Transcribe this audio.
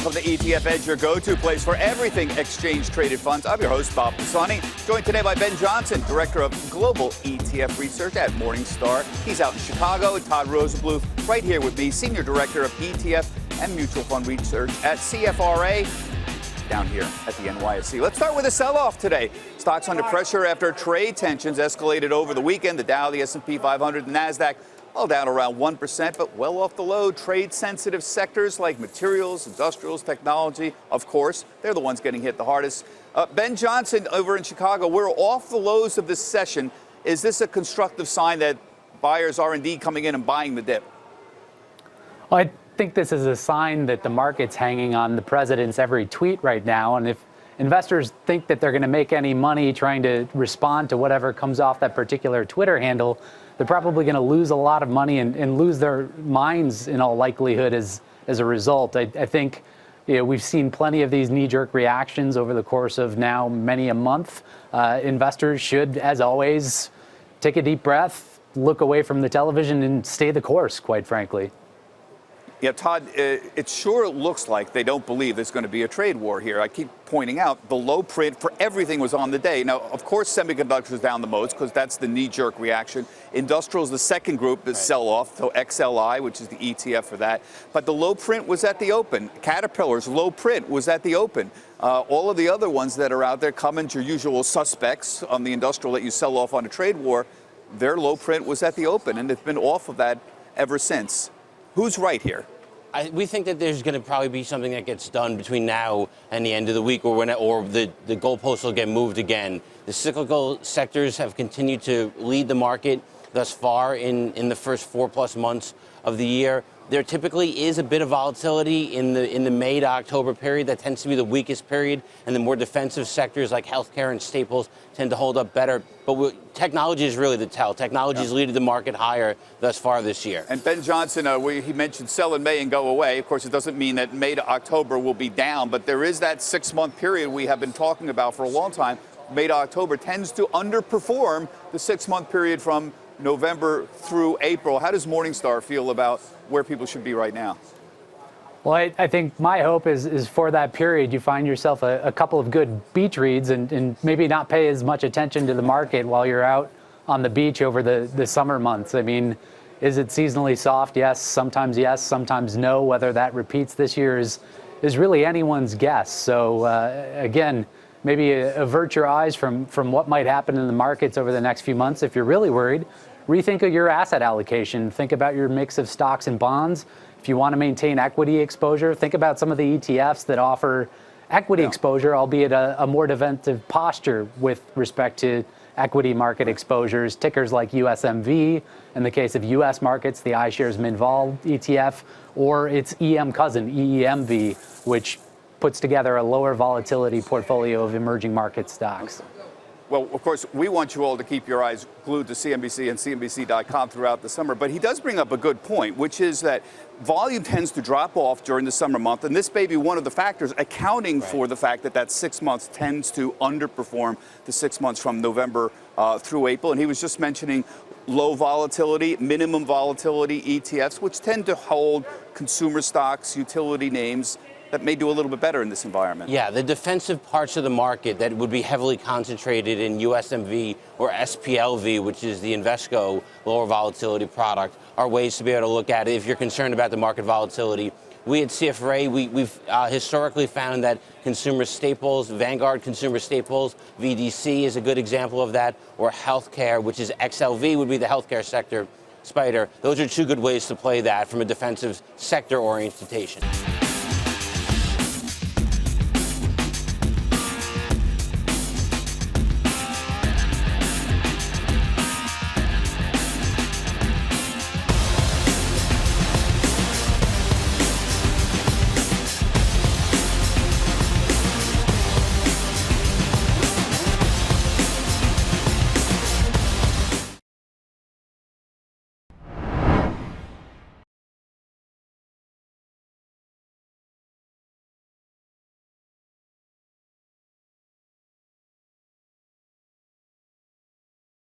Welcome to ETF Edge, your go-to place for everything exchange-traded funds. I'm your host, Bob Pisani, joined today by Ben Johnson, Director of Global ETF Research at Morningstar. He's out in Chicago. And Todd Rosenbluth right here with me, Senior Director of ETF and Mutual Fund Research at CFRA down here at the NYSE. Let's start with a sell-off today. Stocks under pressure after trade tensions escalated over the weekend. The Dow, the S&P 500, the NASDAQ all down around 1%, but well off the low. Trade-sensitive sectors like materials, industrials, technology, of course, they're the ones getting hit the hardest. Ben Johnson over in Chicago, we're off the lows of this session. Is this a constructive sign that buyers are indeed coming in and buying the dip? Well, I think this is a sign that the market's hanging on the president's every tweet right now. And if investors think that they're going to make any money trying to respond to whatever comes off that particular Twitter handle, they're probably going to lose a lot of money and lose their minds in all likelihood as a result. I think we've seen plenty of these knee-jerk reactions over the course of now many a month. Investors should, as always, take a deep breath, look away from the television, and stay the course, quite frankly. Yeah, Todd, it sure looks like they don't believe there's going to be a trade war here. I keep pointing out the low print for everything was on the day. Now, of course, semiconductors down the most because that's the knee-jerk reaction. Industrials, the second group, is sell-off, so XLI, which is the ETF for that. But the low print was at the open. Caterpillar's low print was at the open. All of the other ones that are out there, Cummins, your usual suspects on the industrial that you sell off on a trade war, their low print was at the open, and it's been off of that ever since. Who's right here? We think that there's going to probably be something that gets done between now and the end of the week, or the goalposts will get moved again. The cyclical sectors have continued to lead the market thus far in the first 4+ months of the year. There typically is a bit of volatility in the May to October period. That tends to be the weakest period, and the more defensive sectors like healthcare and staples tend to hold up better. But technology is really the tell. Technology has led the market higher thus far this year. And Ben Johnson, he mentioned sell in May and go away. Of course, it doesn't mean that May to October will be down, but there is that 6-month period we have been talking about for a long time. May to October tends to underperform the 6-month period from November through April. How does Morningstar feel about where people should be right now? Well, I think my hope is for that period you find yourself a couple of good beach reads and maybe not pay as much attention to the market while you're out on the beach over the summer months. I mean, is it seasonally soft? Yes, sometimes no. Whether that repeats this year is really anyone's guess. So again, maybe avert your eyes from what might happen in the markets over the next few months. If you're really worried, rethink of your asset allocation. Think about your mix of stocks and bonds. If you want to maintain equity exposure, think about some of the ETFs that offer equity exposure, albeit a more defensive posture with respect to equity market exposures. Tickers like USMV, in the case of U.S. markets, the iShares Minvol ETF, or its EM cousin, EEMV, which puts together a lower volatility portfolio of emerging market stocks. Well, of course, we want you all to keep your eyes glued to CNBC and CNBC.com throughout the summer. But he does bring up a good point, which is that volume tends to drop off during the summer month. And this may be one of the factors accounting for the fact that 6 months tends to underperform the 6 months from November through April. And he was just mentioning low volatility, minimum volatility ETFs, which tend to hold consumer stocks, utility names, that may do a little bit better in this environment. Yeah, the defensive parts of the market that would be heavily concentrated in USMV or SPLV, which is the Invesco lower volatility product, are ways to be able to look at it if you're concerned about the market volatility. We at CFRA, we've historically found that consumer staples, Vanguard Consumer Staples, VDC is a good example of that, or healthcare, which is XLV, would be the healthcare sector, Spider. Those are two good ways to play that from a defensive sector orientation.